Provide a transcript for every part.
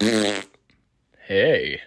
Hey.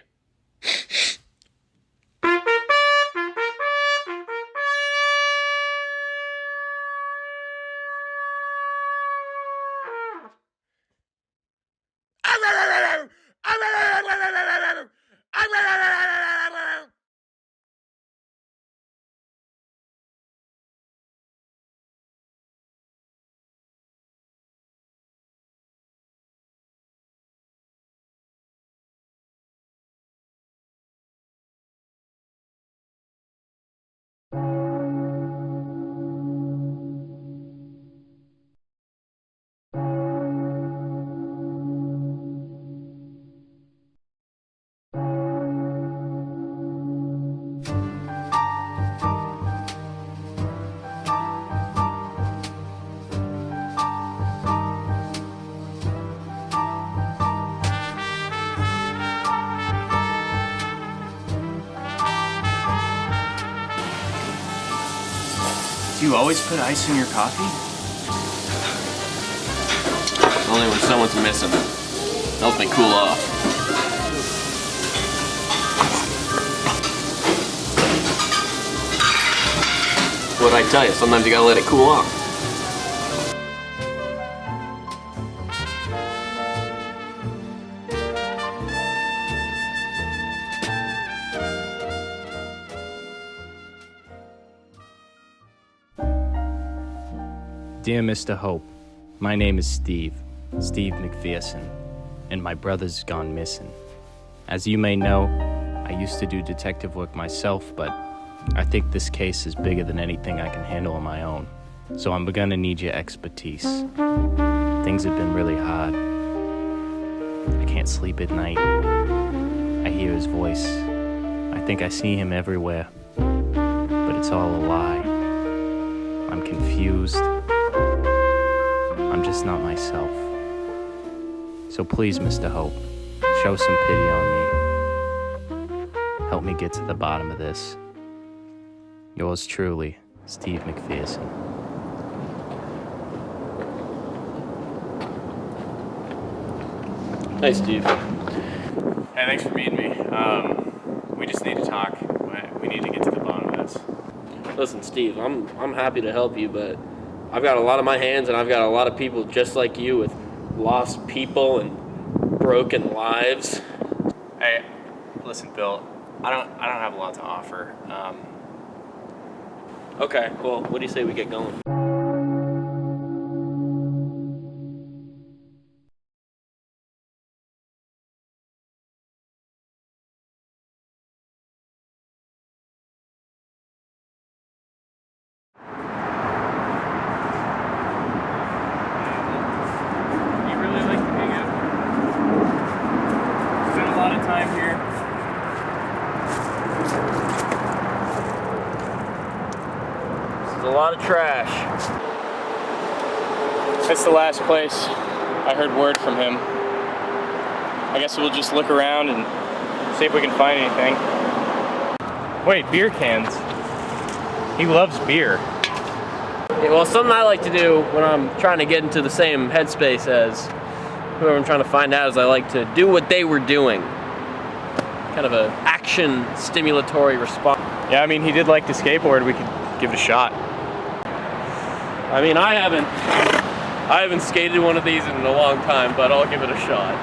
Do you always put ice in your coffee? Only when someone's missing. Helps me cool off. What'd I tell you? Sometimes you gotta let it cool off. Dear Mr. Hope, my name is Steve McPherson, and my brother's gone missing. As you may know, I used to do detective work myself, but I think this case is bigger than anything I can handle on my own, so I'm gonna need your expertise. Things have been really hard. I can't sleep at night. I hear his voice. I think I see him everywhere, but it's all a lie. I'm confused. I'm just not myself. So please, Mr. Hope, show some pity on me. Help me get to the bottom of this. Yours truly, Steve McPherson. Hey, Steve. Hey, thanks for meeting me. We just need to talk. We need to get to the bottom of this. Listen, Steve, I'm happy to help you, but I've got a lot on my hands, and I've got a lot of people just like you with lost people and broken lives. Hey, listen, Bill. I don't have a lot to offer. Okay, well, what do you say we get going? Time here. This is a lot of trash. It's the last place I heard word from him. I guess we'll just look around and see if we can find anything. Wait, beer cans. He loves beer. Yeah, well, something I like to do when I'm trying to get into the same headspace as whoever I'm trying to find out is I like to do what they were doing. Kind of a action stimulatory response. Yeah, I mean, he did like to skateboard. We could give it a shot. I mean, I haven't skated one of these in a long time, but I'll give it a shot.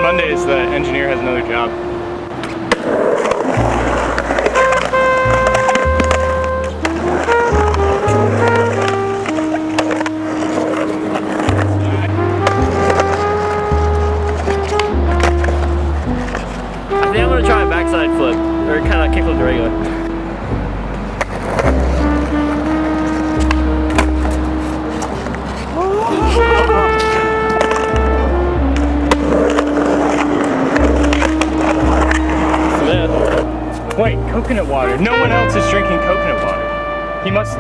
Mondays, the engineer has another job. I think I'm gonna try a backside flip, or kind of kickflip the regular. Wait, coconut water. No one else is drinking coconut water. He must,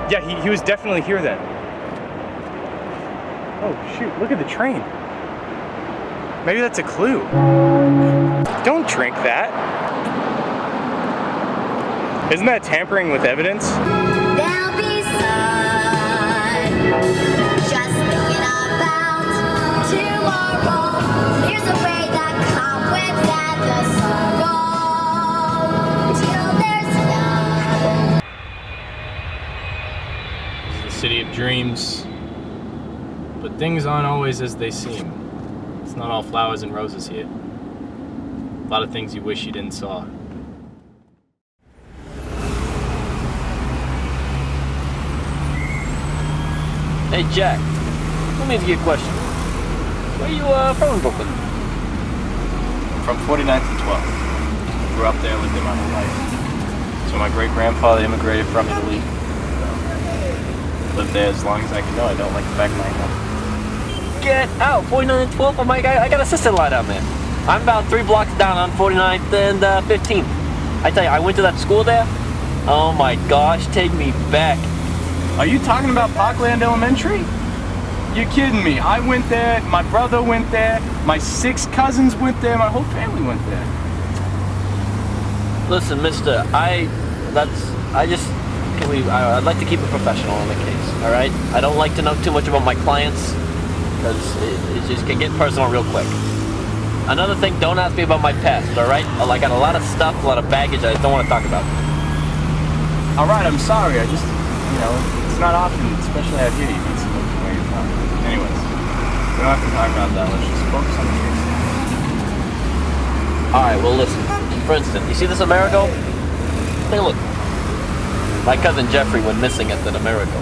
yeah, he was definitely here then. Oh shoot, look at the train. Maybe that's a clue. Don't drink that. Isn't that tampering with evidence? There'll be sun. Just thinking about tomorrow. There's a way that cobwebs and the sun go till there's none. It's the city of dreams. But things aren't always as they seem. It's not all flowers and roses here. A lot of things you wish you didn't saw. Hey Jack, let me ask you a question. Where you from in Brooklyn? From 49th to 12th. Grew up there, lived there my whole life. So my great-grandfather immigrated from Italy. Lived there as long as I could know. I don't like the back of my hand. Get out! 49th and 12th? Oh my God, I got a sister lie down there. I'm about 3 blocks down on 49th and 15th. I tell you, I went to that school there. Oh my gosh, take me back. Are you talking about Parkland Elementary? You're kidding me. I went there, my brother went there, my 6 cousins went there, my whole family went there. Listen, mister, I'd like to keep it professional in the case, all right? I don't like to know too much about my clients, because it just can get personal real quick. Another thing, don't ask me about my past, all right? I got a lot of stuff, a lot of baggage I don't want to talk about. All right, I'm sorry. I just, it's not often, especially out here, you meet someone from where you're from. Anyways, we don't have to talk about that. Let's just focus on the case. All right, well, listen. For instance, you see this Amerigo? Take a look. My cousin Jeffrey went missing at that Amerigo.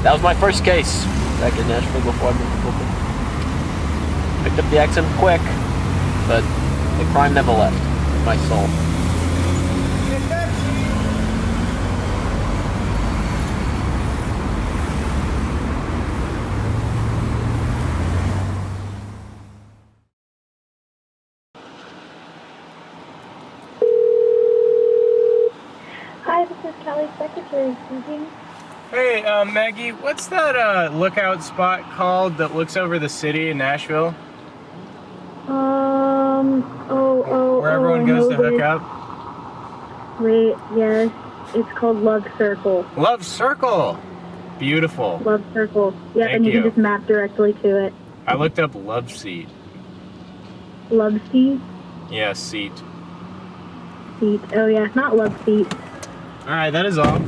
That was my first case back in Nashville before I moved to Brooklyn. Picked up the accent quick, but the crime never left my soul. Hi, this is Kelly's secretary speaking. Hey, Maggie, what's that lookout spot called that looks over the city in Nashville? Where everyone goes to hook up? Wait, yes. It's called Love Circle. Love Circle! Beautiful. Love Circle. Yeah, Thank and you you. can just map directly to it. I looked up Love Seat. Love Seat? Yeah, seat. Seat. Oh yeah, not Love Seat. Alright, that is all.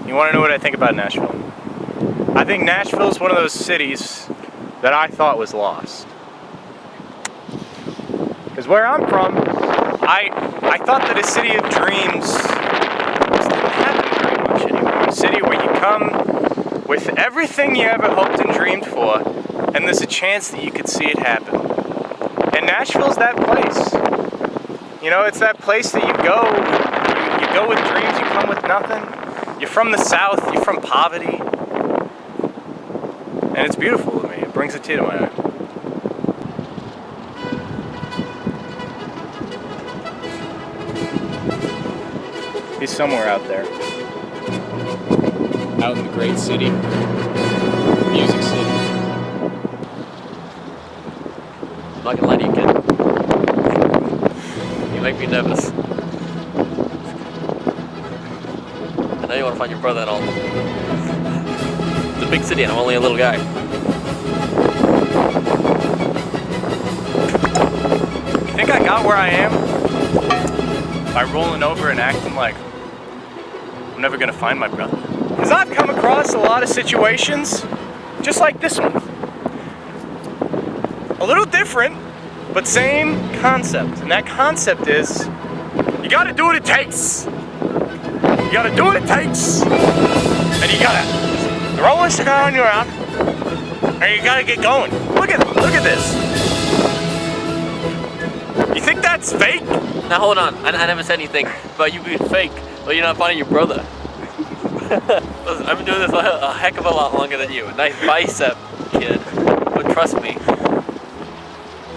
You want to know what I think about Nashville? I think Nashville is one of those cities that I thought was lost. Because where I'm from, I thought that a city of dreams didn't happen very much anymore. A city where you come with everything you ever hoped and dreamed for, and there's a chance that you could see it happen. And Nashville's that place. It's that place that you go with dreams, you come with nothing. You're from the South, you're from poverty. And it's beautiful to me. It brings a tear to my eye. He's somewhere out there. Out in the great city. Music City. I'm not gonna lie to you, kid. You make me nervous. I know you want to find your brother and all. It's a big city and I'm only a little guy. You think I got where I am by rolling over and acting like I'm never gonna find my brother? Because I've come across a lot of situations just like this one. A little different, but same concept. And that concept is, you gotta do what it takes. You gotta do what it takes. And you gotta throw a cigar on your arm. And you gotta get going. Look at this. You think that's fake? Now hold on, I never said anything about you being fake, but you're not finding your brother. Listen, I've been doing this a heck of a lot longer than you. A nice bicep, kid. But trust me,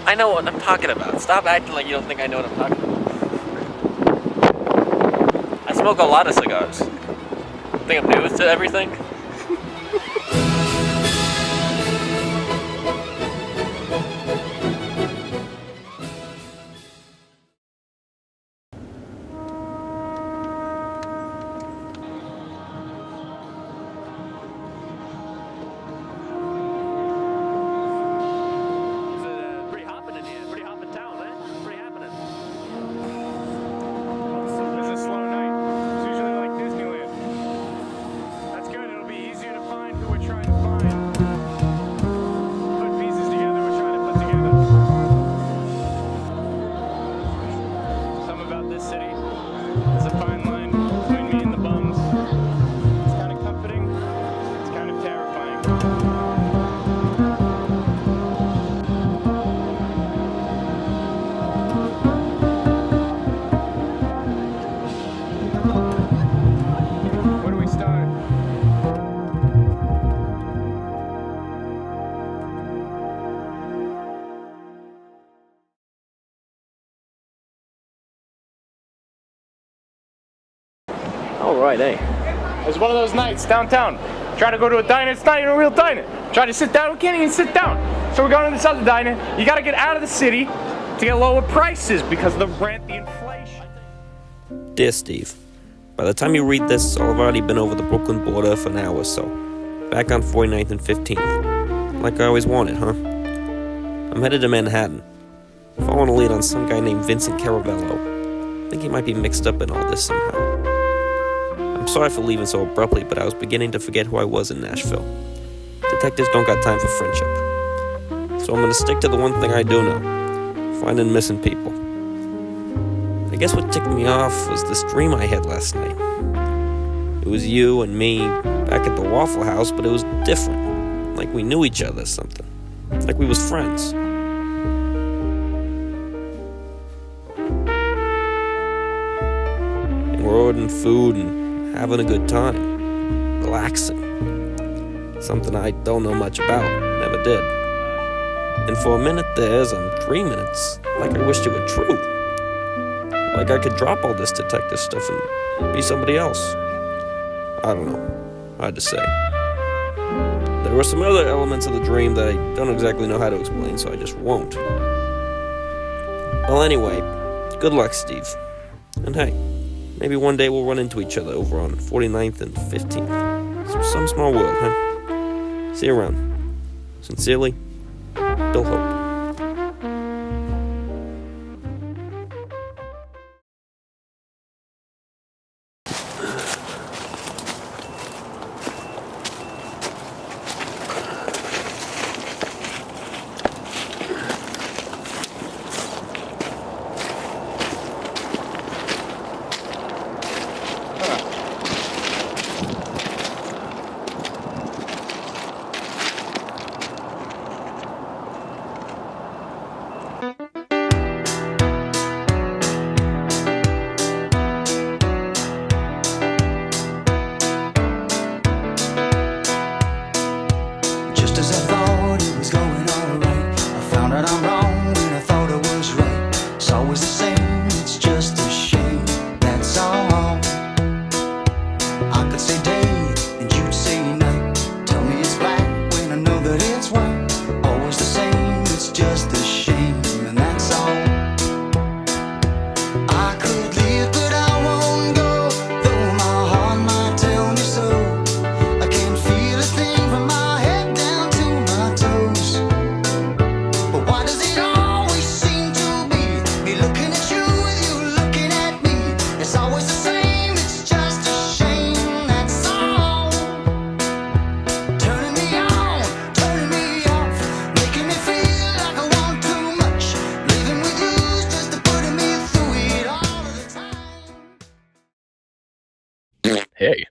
I know what I'm talking about. Stop acting like you don't think I know what I'm talking about. I smoke a lot of cigars. Think I'm new to everything? Alright, hey. It's one of those nights downtown. Try to go to a diner, it's not even a real diner. Try to sit down, we can't even sit down. So we're going to this other diner. You gotta get out of the city to get lower prices because of the rent, the inflation. Dear Steve, by the time you read this, I'll have already been over the Brooklyn border for an hour or so. Back on 49th and 15th. Like I always wanted, huh? I'm headed to Manhattan. Following a lead on some guy named Vincent Caravello. I think he might be mixed up in all this somehow. I'm sorry for leaving so abruptly, but I was beginning to forget who I was in Nashville. Detectives don't got time for friendship. So I'm gonna stick to the one thing I do know. Finding missing people. I guess what ticked me off was this dream I had last night. It was you and me back at the Waffle House, but it was different. Like we knew each other or something. Like we was friends. And we're ordering food and having a good time. Relaxing. Something I don't know much about. Never did. And for a minute there, as I'm dreaming, it's like I wished it were true. Like I could drop all this detective stuff and be somebody else. I don't know. Hard to say. There were some other elements of the dream that I don't exactly know how to explain, so I just won't. Well, anyway, good luck, Steve. And hey, maybe one day we'll run into each other over on 49th and 15th. Some small world, huh? See you around. Sincerely, Bill Hope. Hey.